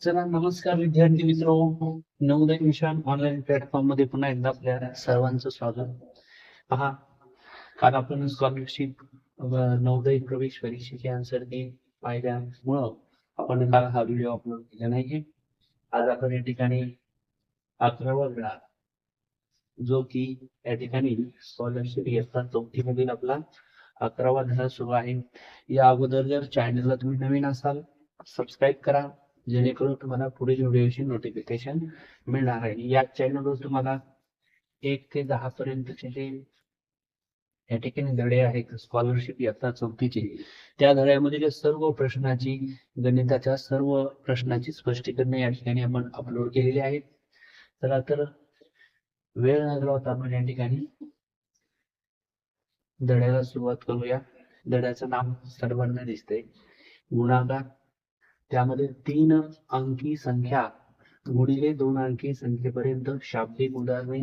चला नमस्कार विद्यार्थी मित्रो, नवोदय मिशन ऑनलाईन प्लॅटफॉर्म मध्ये पुन्हा एकदा आपल्या सर्वांचं स्वागत. पहा, काल आपण स्कॉलरशिप नवोदय प्रवेश परीक्षेची आन्सर की पाहिल्यामुळं आपण काल हा व्हिडिओ अपलोड केला नाही. आज आपण या ठिकाणी 11वा धडा, जो की या ठिकाणी स्कॉलरशिप इयत्ता 4थी मधील आपला 11वा धडा सुरू आहे. या अगोदर जर चॅनलला तुम्ही नवीन असाल, सबस्क्राईब करा, जेणेकरून तुम्हाला पुढील व्हिडिओची नोटिफिकेशन मिळणार आहे. या चॅनलवर तुम्हाला 1 ते 10 पर्यंतचे जे या ठिकाणी धडे आहेत स्कॉलरशिप इयत्ता 4थीचे, त्या धड्यामध्ये सर्व प्रश्नाची, गणिताच्या सर्व प्रश्नाची स्पष्टीकरणे या ठिकाणी आपण अपलोड केलेली आहेत. चला तर वेळ न घालवता आपण या ठिकाणी धड्याला सुरुवात करूया. धड्याचं नाव सर्वांना दिसतंय, गुणाकार. त्यामध्ये 3 अंकी संख्या गुणिले 2 अंकी संख्येपर्यंत शाब्दिक उदाहरणे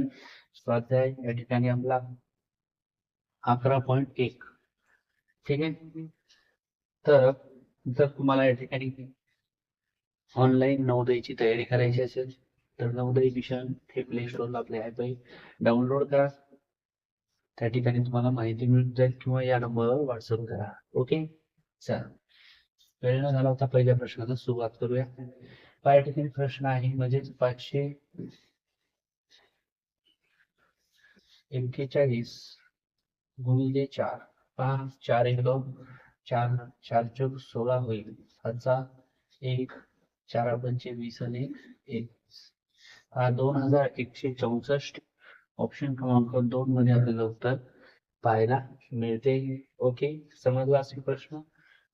स्वाध्याय या ठिकाणी आपला 11.1. ठीक आहे. तर जर तुम्हाला या ठिकाणी ऑनलाईन नवोदयची तयारी करायची असेल तर नवोदय मिशन हे प्ले स्टोरला आपले ऍप आहे, डाउनलोड करा. त्या ठिकाणी तुम्हाला माहिती मिळून जाईल किंवा या नंबरवर व्हॉट्सअप करा. ओके, चला वेळ न घालवता पहिल्या प्रश्नाला सुरुवात करूया. या ठिकाणी प्रश्न आहे म्हणजेच 541 गुणिले 4. पहा, 4 1 2, 4 4 चौक 16 होईल. हाचा 1, 4 पंचे 20 आणि 1. हा 2164 ऑप्शन क्रमांक 2 मध्ये आपल्याला उत्तर पाहायला मिळते. ओके, समजला असेल प्रश्न.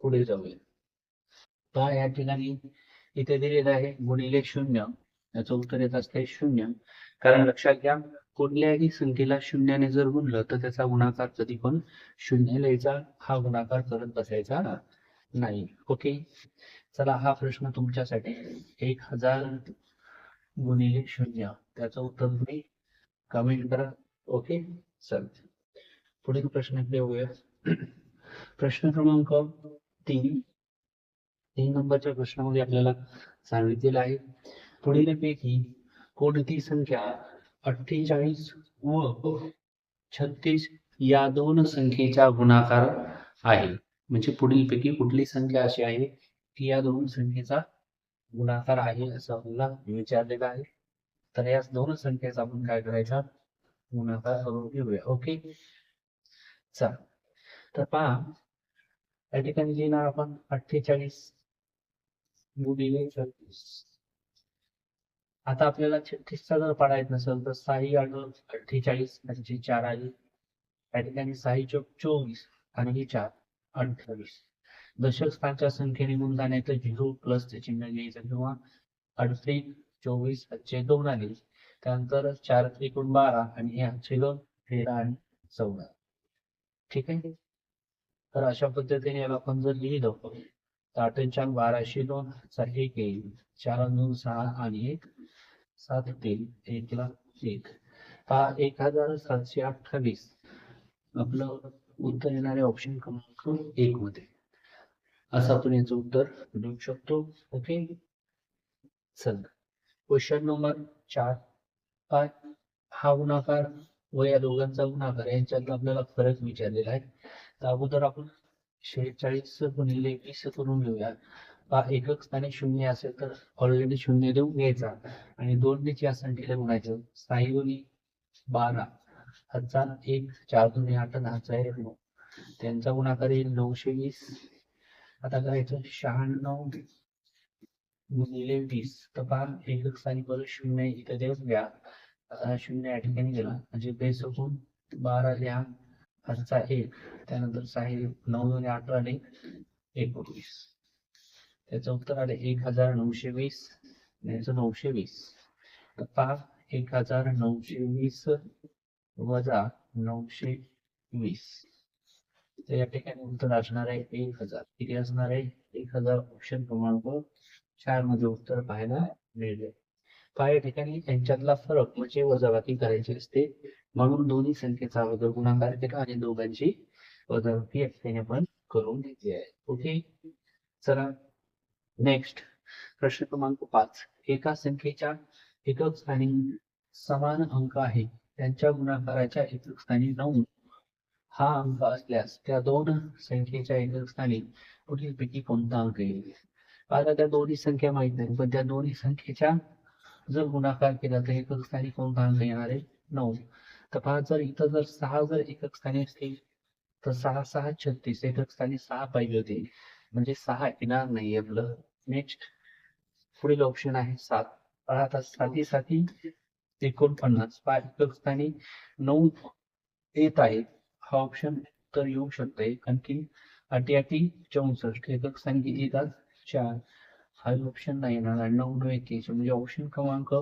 पुढे जाऊया. पहा, या ठिकाणी इथे दिलेलं आहे गुणिले 0. याचं उत्तर येत असते 0. कारण लक्षात घ्या, कुठल्याही संख्येला 0 ने जर गुणलं तर त्याचा गुणाकार कधी पण 0 लिहायचा, हा गुणाकार करत बसायचा नाही. ओके, चला हा प्रश्न तुमच्यासाठी 1000 गुणिले 0, त्याचं उत्तर तुम्ही कमेंट करा. ओके, चल पुढील प्रश्नाकडे येऊया. प्रश्न क्रमांक 3 नंबरच्या प्रश्नामध्ये आपल्याला सांगितलेलं आहे, पुढीलपैकी कोणती संख्या 48 व 36 या दोन संख्येचा गुणाकार आहे. म्हणजे पुढीलपैकी कुठली संख्या अशी आहे की या दोन संख्येचा गुणाकार आहे असं आपल्याला विचारलेलं आहे. तर या दोन संख्येचा आपण काय करायचा, गुणाकार करून घेऊया. ओके, चला तर पहा, या ठिकाणी लिहिणार आपण 48 गुणिले 36. आता आपल्याला 36चा जर पाडायच नसेल तर 6 आलं 48 म्हणजे 4 आली. या ठिकाणी 6 चौक 24 आणि हे 4 28. दशक स्थानच्या संख्येने गुणताना तर 0 प्लस चे चिन्ह घ्यायचं किंवा 38 24 चे 2 आले. त्यानंतर 4 त्रिकोण 12 आणि हे 13 आणि 14. ठीक आहे. तर अशा पद्धतीने याला आपण जर लिहिलं तर 8 4 1202 चा 1 येईल. 4 2 6 आणि 1 7 3 1 ला 1. हा 1728 आपलं उत्तर येणारे ऑप्शन क्रमांक 1 मध्ये असं आपण याचं उत्तर देऊ शकतो. ओके, चल क्वेश्चन नंबर 4. हा गुणाकार व या दोघांचा गुणाकार यांच्यात आपल्याला फरक विचारलेला आहे. तर अगोदर आपण 46 गुणिले 20 करून घेऊया. एकक स्थानी 0 असेल तर ऑलरेडी 0 देऊन घ्यायचा आणि 2 ने या संख्येला गुणायचं. 6 गुणी 12 हाचा 1, 4 दुणे 8 आणि हाचा 1 9. त्यांचा गुणाकार येईल 920. आता करायचं 96 गुणिले 20. तर पहा, एकक स्थानी परत 0 इथे देऊन घ्या. 0 या ठिकाणी गेला म्हणजे बेस होऊन 12 लिहा, हाचा 1, त्यानंतर 6 9 दुणे 18 आणि 19. त्याचं उत्तर आले 1920. याचं 920. तर पहा, 1920 वजा 920. तर या ठिकाणी उत्तर असणार आहे 1000. किती असणार आहे? 1000. ऑप्शन क्रमांक 4 मध्ये उत्तर पाहायला मिळते. या ठिकाणी यांच्यातला फरक म्हणजे वजाबाकी करायची असते, म्हणून दोन्ही संख्येचा अगोदर गुणाकार केला आणि दोघांची वजाबाकी आपण करून घेतली आहे. ओके, चला नेक्स्ट प्रश्न क्रमांक 5. एका संख्येच्या एकक स्थानी समान अंक आहे, त्यांच्या गुणाकाराच्या एकक स्थानी 9 हा अंक असल्यास त्या दोन संख्येच्या एकक स्थानी पुढीलपैकी कोणता अंक येईल? आता त्या दोन्ही संख्या माहित नाही, पण त्या दोन्ही संख्येच्या जर गुणाकार केला तर एकक स्थानी कोणता अंक येणार आहे? 9. तर पहा, जर इथं जर 6 जर एकक स्थानी असतील तर 6 6 36, एकक स्थानी 6 पाहिजे होते, म्हणजे 6 येणार नाही आपलं. नेक्स्ट पुढील ऑप्शन आहे 7. आता 7 7 49, एकक स्थानी 9 येत आहे. हा ऑप्शन तर येऊ शकते. आणखी 8 8 64, एकक स्थानी किती येतात? 4. हा ऑप्शन नाही येणार. 9 9 21, म्हणजे ऑप्शन क्रमांक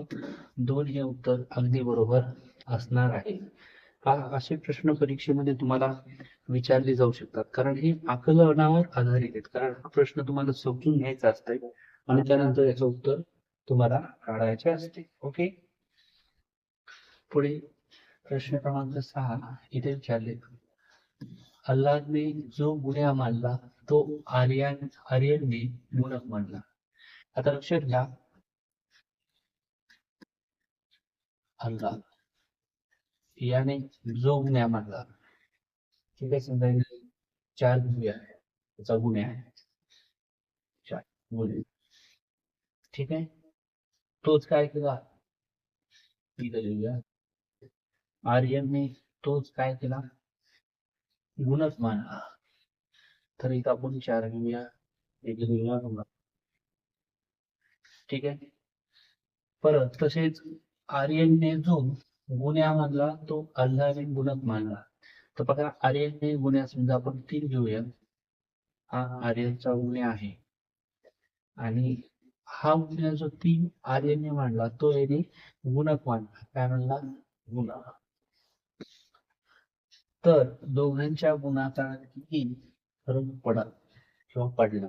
2 हे उत्तर अगदी बरोबर असणार आहे. असे प्रश्न परीक्षेमध्ये तुम्हाला विचारले जाऊ शकतात, कारण हे आकलनावर आधारित आहेत. कारण हा प्रश्न तुम्हाला समजून घ्यायचा असतोय आणि त्यानंतर याचं उत्तर तुम्हाला काढायचे असते. ओके, पुढे प्रश्न क्रमांक 6 इथे विचारले, अल्लाहने जो गुन्हा मानला तो आर्यनने गुणक मानला. आता लक्षात घ्या, अल्लाह याने जो गुन्हा मानला, ठीक आहे, समजा 4 गुन्हे आहे, त्याचा गुन्हा आहे 4 गुन्हे, ठीक आहे. तोच काय केला? आर्यनने तोच काय केला? गुणच मानला. तर इथं आपण 4 घेऊया, एक घेऊया गुणक, ठीक आहे. परत तसेच आर्यनने जो गुन्हा मानला तो अल्लाहने गुणक मानला. तर बघा, आर्यनने गुन्हा समजा आपण 3 घेऊया, हा आर्यनचा गुन्हा आहे, आणि हा गुन्हा जो 3 आर्यनने मांडला तो याने गुणक मांडला. काय म्हणला? गुणक. तर दोघांच्या गुणाकारात किती फरक पडला किंवा पडला?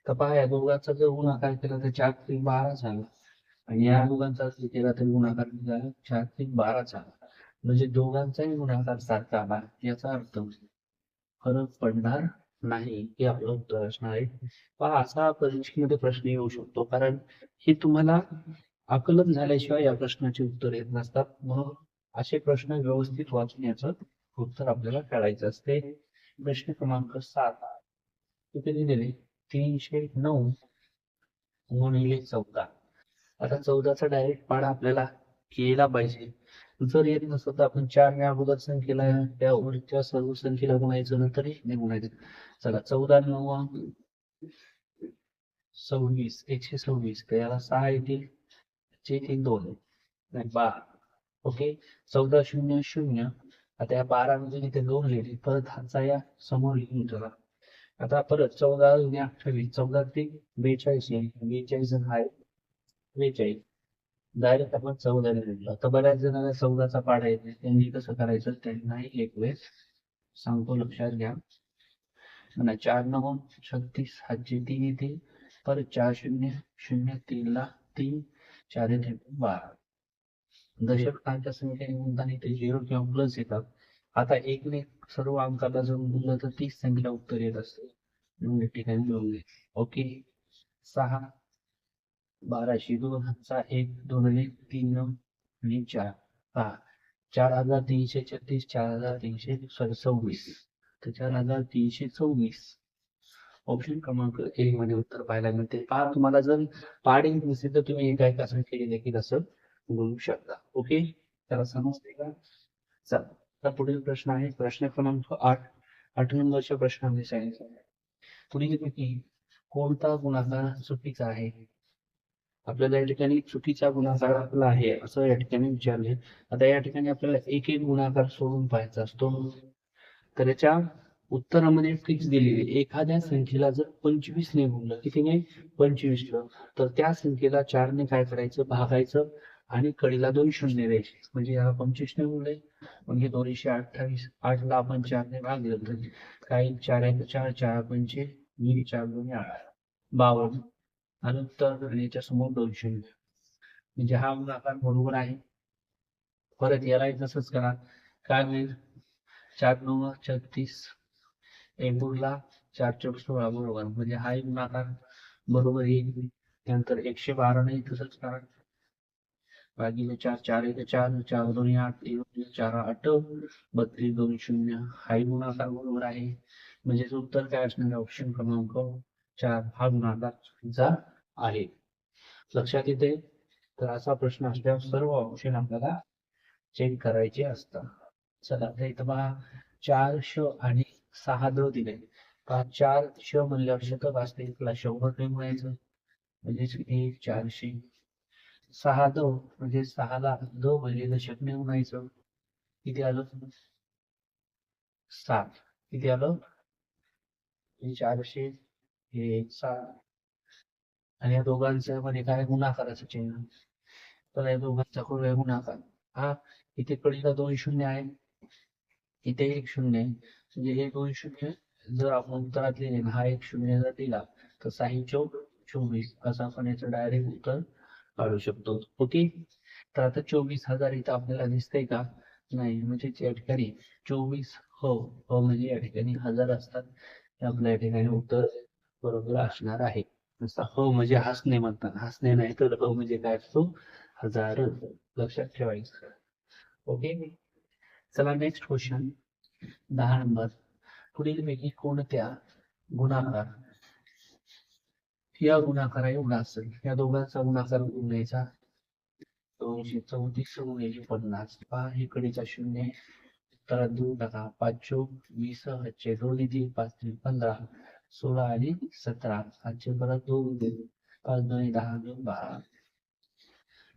तर पहा, या दोघांचा जर गुणाकार केला तर 4 3 12 झाला, आणि या दोघांचा जर केला तर गुणाकार झाला 4 3 12 झाला. म्हणजे दोघांचाही गुणाकार सारखा आला, याचा अर्थ फरक पडणार नाही, हे आपलं उत्तर असणार आहे. पहा, असा परीक्षेमध्ये प्रश्न येऊ शकतो, कारण हे तुम्हाला आकलन झाल्याशिवाय या प्रश्नाचे उत्तर येत नसतात. म्हणून असे प्रश्न व्यवस्थित वाचून याचं उत्तर आपल्याला काढायचं असते. प्रश्न क्रमांक 7 इथे दिलेले 309 गुणिले 14. आता 14चा डायरेक्ट पाढा आपल्याला यायला पाहिजे. जर येत नसतं तर आपण 4 ने अगोदर संख्येला, त्यावरच्या सर्व संख्येला गुणायचं, नंतर 1 ने गुणायचं. चला, 14 9 26, 126, तर याला 6 येतील, 3 2 नाही 12. ओके, 14 0 0. आता या 12 मध्ये इथे 2 लिहिले, परत हातचा या समोर लिहून ठेवा. आता परत 14 28, 14 ते 42 येईल, 42 आहे 42, डायरेक्ट आपण 14 ने लिहिलं. तर बऱ्याच जणांना 14चा पाढा येत नाही, त्यांनी कसं करायचं त्यांनाही एक वेळेस सांगतो, लक्षात घ्या. 4 9 36, हातचे 3 येतील, परत 4 0 0, 3 ला 3, 4 येते 12. दशकांच्या संख्येने गुणताना इथे 0 किंवा प्लस येतात. आता 1 ने सर्व अंकाला जर गुणलं तर 30 संख्येला उत्तर येत असते, म्हणून या ठिकाणी लिहून घे. ओके, 6 1200, 2 हातचा 1, 2 1 3 9 आणि 4 6, 4336, 4326, तर 4324 ऑप्शन क्रमांक 1 मध्ये उत्तर पाहायला मिळते. पहा, तुम्हाला जर पाढे नसेल तर तुम्ही एका एका संख्येने देखील असं बोलू शकता. ओके, त्याला समजते का? चला, आता पुढील प्रश्न आहे प्रश्न क्रमांक 8. 8 नंबरच्या प्रश्नामध्ये सांगितलं, पुढीलपैकी कोणता गुणाकार चुकीचा आहे? आपल्याला या ठिकाणी चुकीचा गुणाकार आपला आहे असं या ठिकाणी विचारले. आता या ठिकाणी आपल्याला एक एक गुणाकार सोडून पाहायचा असतो. तर याच्या उत्तरामध्ये फिक्स दिलेली, एखाद्या संख्येला जर 25 ने गुणलं, कितीने? 25, तर त्या संख्येला 4 ने काय करायचं? भागायचं, आणि कडीला 2 शून्य द्यायचे. म्हणजे याला 25 ने गुणले, म्हणजे 228. 8 ला आपण 4 ने भागलं तर काय? 4 1 4, 4 पंचे 20, 4 2 8, 52. आणि उत्तर याच्या समोर 2 शून्य, म्हणजे हा गुणाकार बरोबर आहे. परत यालाही तसंच करा, काय होईल? 4 9 36, 1 2 ला 4 4 16, बरोबर, म्हणजे हा गुणाकार बरोबर येईल. त्यानंतर 112 नाही तसंच करा, भागिले 4, 4 1 4, 4 2 8, 3 4 8, 32 2 0 हाही गुणाकार बरोबर आहे. म्हणजे उत्तर काय असणार आहे? ऑप्शन क्रमांक 4 हा गुणाकार चुकीचा आहे. लक्षात येते. तर असा प्रश्न असल्यावर सर्व ऑप्शन आपल्याला चेक करायचे असतात. चला आता इथं पहा 4 श आणि 6 द दिले. पहा 4 श म्हणल्यावर शतक असते, त्याला 100 ने म्हणायचं म्हणजे किती 400. 6 द म्हणजे 6 ला द म्हणजे दशकने म्हणायचं, किती आलं 7. किती आलं 400 हे 7. आणि या दोघांचं मध्ये काय गुणाकाराचं चिन्ह, तर या दोघांचा करूया गुणाकार. हा इथे कडीला 2 शून्य आहे, इथे 1 शून्य आहे, म्हणजे हे 2 शून्य जर आपण उत्तरात लिहिले हा 1 शून्य जर दिला तर 6 चौक 24 असं आपण याचं डायरेक्ट उत्तर काढू शकतो. ओके. तर आता 24,000 इथं आपल्याला दिसतंय का? नाही, म्हणजे या ठिकाणी 24 हो हो म्हणजे या ठिकाणी 1000 असतात, आपल्या या ठिकाणी उत्तर बरोबर असणार आहे. नुसता हो म्हणजे हसणे म्हणतात, हसणे नाही तर हो म्हणजे काय असतो 1000. लक्षात ठेवायचं. ओके. चला नेक्स्ट क्वेश्चन 10 नंबर. पुढीलपैकी कोणत्या गुणाकार या गुणाकार एवढा असेल? या दोघांचा गुणाकार घ्यायचा 234 गुणिले 50. पहा इकडचा शून्य तर 2 टाका, 5 चौक 20, 5 2 येतील, 5 3 15, 16 आणि 17. 5 परत 2 5 2 10 2 12.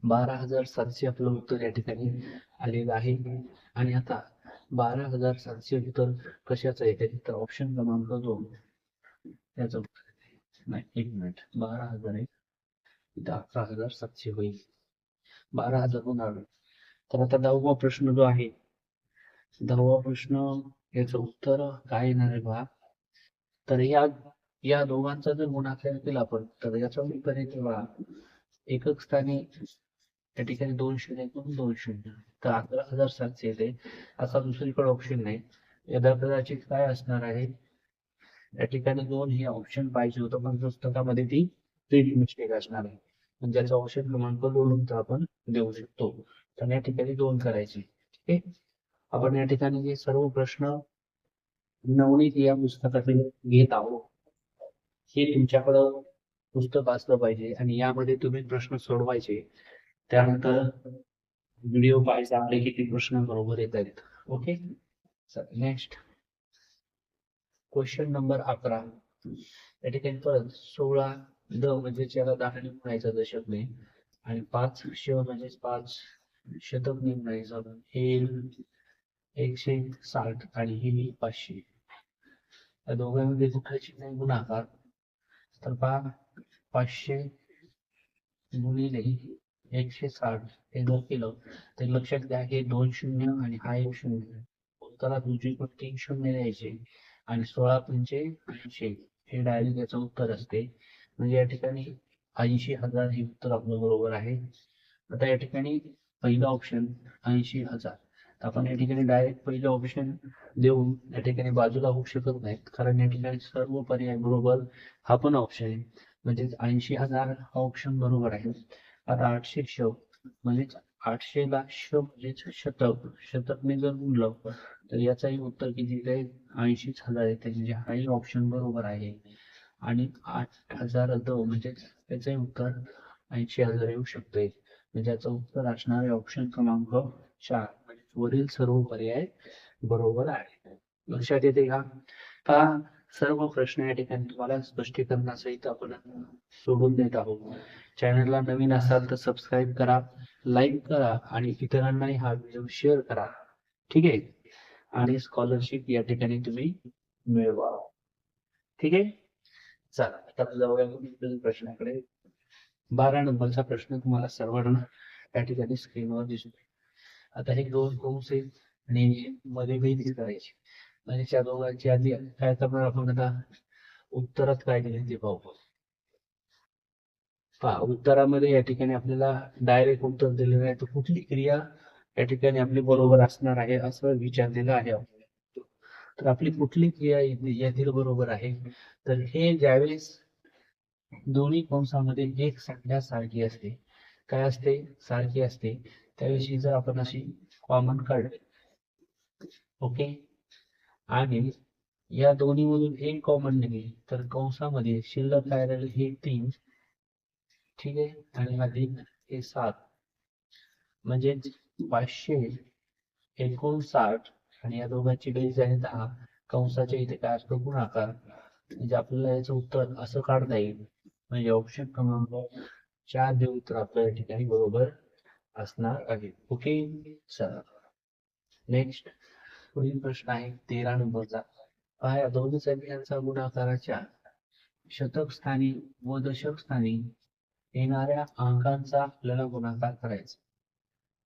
12,700 आपलं उत्तर या ठिकाणी आलेलं आहे. आणि आता 12,700 उत्तर कशाचं येते? तर ऑप्शन क्रमांक 2 याचं उत्तर नाही. 1 मिनिट, 12,000 आहे, इथं 11,700 होईल. 12,000 होणार. तर आता 10वा प्रश्न जो आहे, 10वा प्रश्न याचं उत्तर काय येणार आहे पहा. तर या दोघांचा जर गुणाकार केला आपण तर याचा उत्तर आहे तेव्हा एकक स्थानी त्या ठिकाणी 2 शून्य करून 2 शून्य, तर 11,700 येते. असा दुसरीकडे ऑप्शन नाही. यदा कदाचित काय असणार आहे, या ठिकाणी 2 हे ऑप्शन पाहिजे होतं पण पुस्तकामध्ये ती प्रिंट मिस्टेक असणार आहे, म्हणजे याचा ऑप्शन क्रमांक 2 आपण देऊ शकतो. तर या ठिकाणी 2 करायचे. ठीक आहे. आपण या ठिकाणी जे सर्व प्रश्न नवनीत या पुस्तकातील घेत आहोत हे तुमच्याकडं पुस्तक असलं पाहिजे आणि यामध्ये तुम्ही प्रश्न सोडवायचे. त्यानंतर व्हिडिओ पाहायचा आपले किती प्रश्न बरोबर येत आहेत. ओके. Next question number 11. या ठिकाणी परत 16 द म्हणजे त्याला 10 ने म्हणायचं दशकने, आणि 5 श म्हणजे 5 शतकने म्हणायचं. हे 160 आणि हे 500. या दोघांमध्ये कुठल्याची नाही गुणाकार. तर पहा 500 गुणिले 160 हे जर केलं तर लक्षात घ्या हे 2 शून्य आणि हा 1 शून्य, उत्तरात उजवीकडे 3 शून्य द्यायचे आणि 16 पंचे 80 हे डायरेक्ट याचं उत्तर असते. म्हणजे या ठिकाणी 80,000 हे उत्तर आपलं बरोबर आहे. आता या ठिकाणी पहिला ऑप्शन 80,000, आपण या ठिकाणी डायरेक्ट पहिलं ऑप्शन देऊन या ठिकाणी बाजूला होऊ शकत नाहीत, कारण या ठिकाणी सर्व पर्याय बरोबर हा पण ऑप्शन आहे, म्हणजे 80,000 हा ऑप्शन बरोबर आहे. आता 800 श म्हणजे 800 ला श म्हणजे शतक, शतकने जर गुणलं तर याचाही उत्तर किती येईल 80,000 येते, म्हणजे हाही ऑप्शन बरोबर आहे. आणि 8,000 द म्हणजे त्याचंही उत्तर 80,000 येऊ शकते, म्हणजे याचं उत्तर असणार आहे ऑप्शन क्रमांक 4. म्हणजे वरील सर्व पर्याय बरोबर आहे. लक्षात येते का? पहा सर्व प्रश्न या ठिकाणी तुम्हाला स्पष्टीकरणासहित आपण सोडून देत आहोत. चॅनलला नवीन असाल तर सबस्क्राईब करा, लाईक करा आणि इतरांनाही हा व्हिडिओ शेअर करा. ठीक आहे. आणि स्कॉलरशिप या ठिकाणी तुम्ही मिळवा. ठीक आहे. चला आता जाऊया पुढील प्रश्नाकडे. 12 नंबरचा प्रश्न तुम्हाला सर्वांना या ठिकाणी स्क्रीनवर दिसतो. आता हे 2 कंस आहेत आणि मध्ये बेरीज करायची, म्हणजे त्या दोघांची आधी काय करणार आपण आता उत्तरात काय दिले ते पाहू. पहा उत्तरामध्ये या ठिकाणी आपल्याला डायरेक्ट उत्तर दिलेलं आहे, तर कुठली क्रिया या ठिकाणी आपली बरोबर असणार आहे असं विचारलेलं आहे. तर आपली कुठली क्रिया यातील बरोबर आहे, तर हे ज्यावेळेस दोन्ही कंसामध्ये एक संख्या सारखी असते. काय असते? सारखी असते. त्याविषयी जर आपण अशी कॉमन काढली, ओके, आणि या दोन्ही मधून एक कॉमन निघाली तर कंसामध्ये शिल्लक काय राहील? हे 3, ठीक आहे, आणि अधिक हे 7, म्हणजे 559, आणि या दोघांची बेरीज आहे 10. कंसाच्या इथे काय असतो? गुणाकार. म्हणजे आपल्याला याचं उत्तर असं काढता येईल. म्हणजे ऑप्शन क्रमांक 4 जे उत्तर आपल्या या ठिकाणी बरोबर असणार आहे. ओके, चला नेक्स्ट पुढील प्रश्न आहे 13 नंबरचा. पहा, दोन्ही संख्यांचा गुणाकाराच्या शतक स्थानी व दशक स्थानी येणाऱ्या अंकांचा आपल्याला गुणाकार करायचा.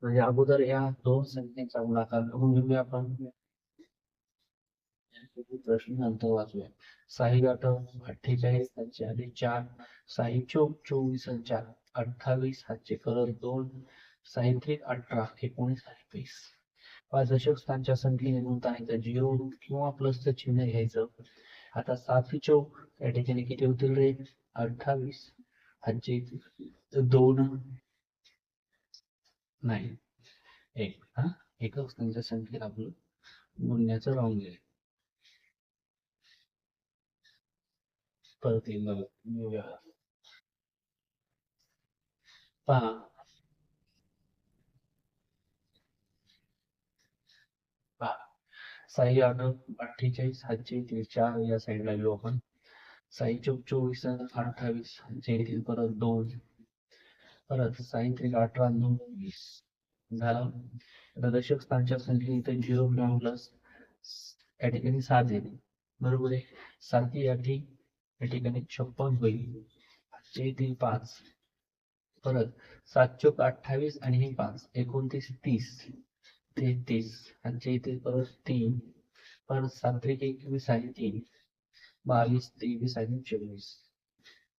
म्हणजे अगोदर या दोन संख्येचा गुणाकार करून घेऊया आपण. प्रश्न नंतर वाचूया. 6×8 = 48 हातचे अधिक 4, 6×4 = 24 28 हातचे परत 2, 6×3 = 18 19 आणि 20. पाच दशक स्थानच्या संख्येने गुणता येतं 0 किंवा प्लसचं चिन्ह घ्यायचं. आता 7×4 या ठिकाणी किती होतील रे? 28 हातचे 2 नाही 1, हा एकच स्थानच्या संख्येला आपलं गुणण्याचं राहून गेलं. परत येऊया. पहा, 6×8 = 48 हातचे 4 या साईडला घेऊ आपण. 6×4 = 28 हातचे येतील परत 2, परत 6×3 = 18 2 20 झाला. आता दशक स्थानच्या संख्येने इथे 0 किंवा प्लस या ठिकाणी 7 येईल, बरोबर आहे. 7×8 या ठिकाणी 56 होईल. हातचे येतील 5, परत 7×4 = 28 आणि हे 5 29 30 33 हातचे येतील परत 3, परत 7×1 = 21 22 23 आणि 24.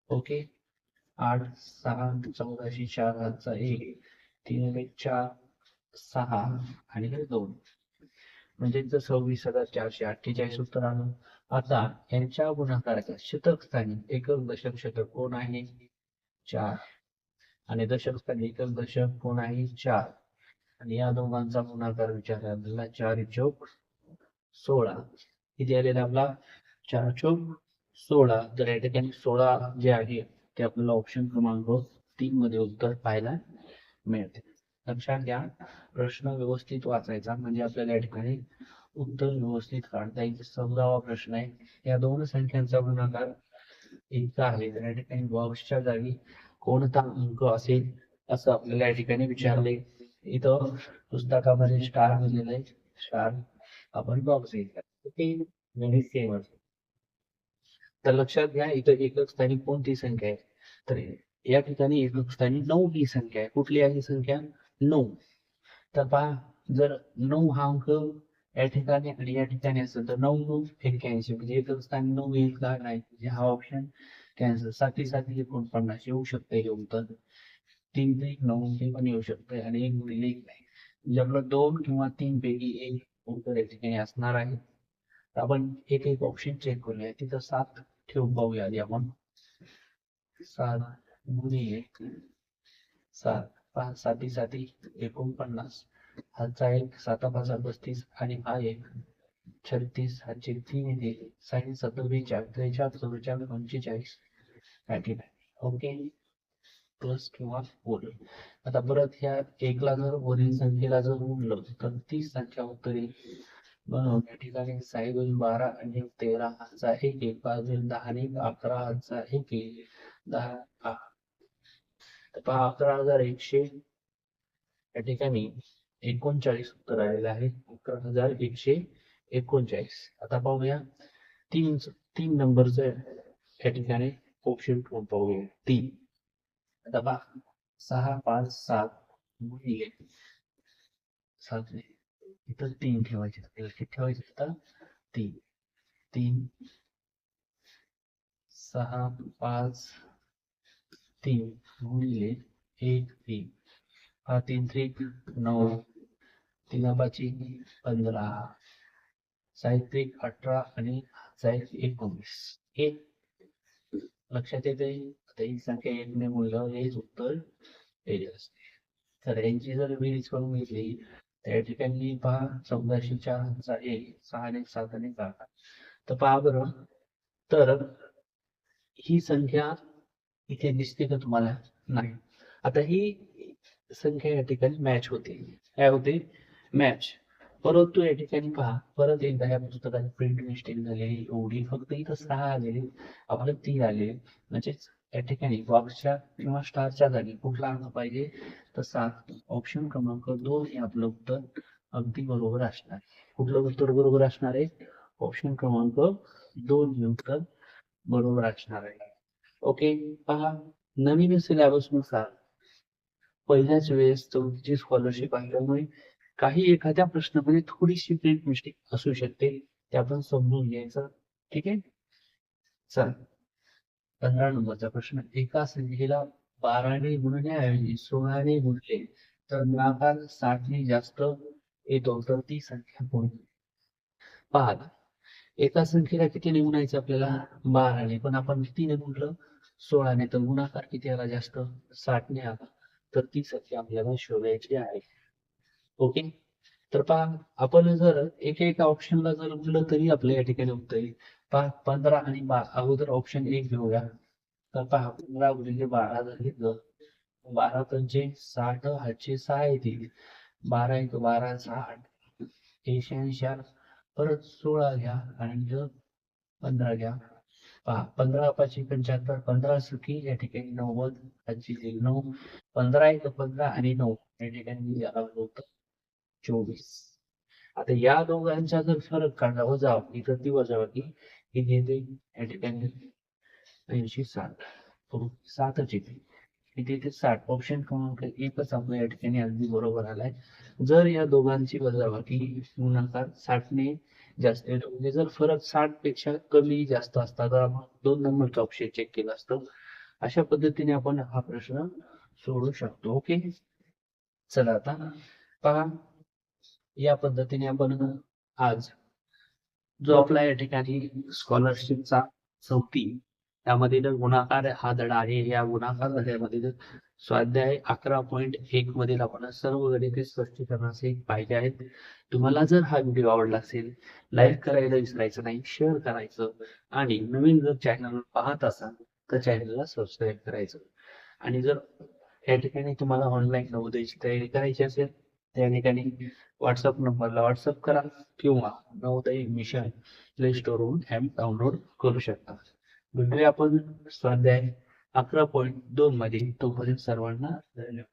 ओके, 8 6 14 4 हातचा 1 3 4 6 आणि हे 2, म्हणजे 26,448 उत्तर आलं. आता यांच्या गुणाकाराच्या शतक स्थानी एकक दशक शतक कोण आहे? 4, आणि दशक स्थानी एकक दशक कोण आहे? 4, आणि या दोघांचा गुणाकार विचारला 4×4 = 16. किती आलेला आपला? 4×4 = 16. तर या ठिकाणी 16 जे आहे ते आपल्याला ऑप्शन क्रमांक 3 मध्ये उत्तर पाहायला मिळते. लक्षात घ्या, प्रश्न व्यवस्थित वाचायचा म्हणजे आपल्याला या ठिकाणी उत्तर व्यवस्थित काढता येईल. 14वा प्रश्न आहे. या दोन संख्यांचा गुणाकार इतका आहे तर या ठिकाणी बॉक्सच्या जागी कोणता अंक असेल असं आपल्याला या ठिकाणी विचारले. इथं पुस्तकामध्ये स्टार दिलेला आहे, स्टार आपण बॉक्स घेतला. Okay, very same. तर लक्षात घ्या, इथं एकक स्थानी कोणती संख्या आहे? तर या ठिकाणी एकक स्थानी 9 ही संख्या आहे. कुठली आहे संख्या? 9. तर पहा, जर 9 हा अंक या ठिकाणी आणि या ठिकाणी असेल तर 9×9 = 81, म्हणजे एकक स्थानी 9 येईल का? नाही, म्हणजे हा ऑप्शन कॅन्सल. 7×7 = 49 येऊ शकतं हे उत्तर. 3×9 हे पण येऊ शकतं, आणि 1×1 नाही. म्हणजे आपलं 2 किंवा 3 पैकी एक उत्तर या ठिकाणी असणार आहे. तर आपण एक एक ऑप्शन चेक करूया. तिथं 7 ठेवून पाहूया आधी आपण. 7×7 5 7×7 = 49, हाचा 1 7×5 = 35 आणि हा 1 36 हाचे 3 येते 60 70 42 43 44 45 39. ओके, प्लस किंवा होईल. आता परत ह्या एकला जर वरील संख्येला जर गुणलं तर 30 संख्या उत्तर येईल. म्हणून या ठिकाणी 6×2 = 12 आणि 13 हाचा 1 1 5×2 10 आणि 11 हाचा 1 1 10. तर पहा 11,100 या ठिकाणी 39 उत्तर आलेलं आहे. 11,139. आता पाहूया 3 नंबरचं या ठिकाणी ऑप्शन पाहूया 3. आता पहा 6 5 7 गुणिले 7 इथं 3 ठेवायचे. किती ठेवायचे? आता 3 3 6 5 3 गुणिले 1 3. हा 3×3 9, 3×5 15, 6×1 18 आणि 19. हे लक्षात येते. तर ही संख्या 1 ने गुणलं हेच उत्तर येईल असते. तर यांची जर बेरीज करून घेतली त्या ठिकाणी पहा 1404 1 6 आणि 7 आणि 8. तर पहा बरं, तर ही संख्या इथे दिसते का तुम्हाला? नाही. आता ही संख्या या ठिकाणी मॅच होते. काय होते? मॅच. परंतु या ठिकाणी पहा, परत एकदा या पुस्तकाची प्रिंट मिस्टेक झालेली एवढी, फक्त इथं 6 आलेली, आपलं 3 आले. म्हणजेच या ठिकाणी बॉक्सच्या किंवा स्टारच्या जागी कुठला अंक पाहिजे? तर 7. ऑप्शन क्रमांक 2 हे आपलं उत्तर अगदी बरोबर असणार. कुठलं उत्तर बरोबर असणार आहे? ऑप्शन क्रमांक 2 हे उत्तर बरोबर असणार आहे. ओके. पहा, नवीन सिलेबस नुसार पहिल्याच वेळेस चौथीची स्कॉलरशिप असल्यामुळे काही एखाद्या प्रश्नामध्ये थोडीशी प्रिंट मिस्टेक असू शकते, ते आपण समजून घ्यायचं. ठीक आहे. चल, 15 नंबरचा प्रश्न. एका संख्येला 12ने गुणण्याऐवजी 16ने गुणले तर गुणाकार 60ने जास्त येतो, तर ती संख्या कोणती? पहा, एका संख्येला कितीने गुणायचं आपल्याला? 12ने. पण आपण कितीने गुणलं? 16ने. तर गुणाकार किती आला जास्त? 60ने आला. तर ती संख्या आपल्याला शोधायची आहे. ओके. तर पहा, आपण जर एका ऑप्शनला जर गुणलं तरी आपल्या या ठिकाणी उत्तर येईल. पहा, 15 आणि 12. अगोदर ऑप्शन 1 घेऊया. तर पहा, 15 गुणिले 12 जर घेतलं, 12 पंचे 60, हातचे 6 येतील. 12 1 12 60, 86. परत 16 घ्या आणि इथं 15 घ्या. पहा, 15 पाचशे 75, 15 सुकी या ठिकाणी 90, हातची 9, 15 1 15 आणि 9 या ठिकाणी याला होतं 24. आता या दोघांचा जर फरक काढला वजाबाकी, तर ती वजाबाकी किती येते? या ठिकाणी 80 60. 7च येते. किती येते? 60. ऑप्शन क्रमांक 1च आपल्या या ठिकाणी अगदी बरोबर आलाय. जर या दोघांची वजाबाकी गुणाकार 60ने जास्त येतो, म्हणजे जर फरक 60 पेक्षा कमी जास्त असता तर आपण 2 नंबरचं ऑप्शन चेक केलं असतं. अशा पद्धतीने आपण हा प्रश्न सोडू शकतो. ओके. चला, आता पहा, या पद्धतीने आपण आज जो आपला या ठिकाणी स्कॉलरशिपचा चौथी त्यामध्ये जर गुणाकार हा धडा आहे, या गुणाकार धड्यामध्ये जर स्वाध्याय 11.1 मधील आपण सर्व गणिते स्पष्टीकरणाचे पाहिजे आहेत. तुम्हाला जर हा व्हिडिओ आवडला असेल, लाईक करायला विसरायचं नाही, शेअर करायचं आणि नवीन जर चॅनल पाहत असाल तर चॅनलला सबस्क्राईब करायचं. आणि जर या ठिकाणी तुम्हाला ऑनलाईन नवोदयची तयारी करायची असेल, त्या ठिकाणी व्हॉट्सअप नंबरला व्हॉट्सअप करा किंवा नवोदय मिशन प्ले स्टोअरवरून ॲप डाउनलोड करू शकता. भेटूया आपण स्वाध्याय 11.2 मध्ये. तोपर्यंत सर्वांना धन्यवाद.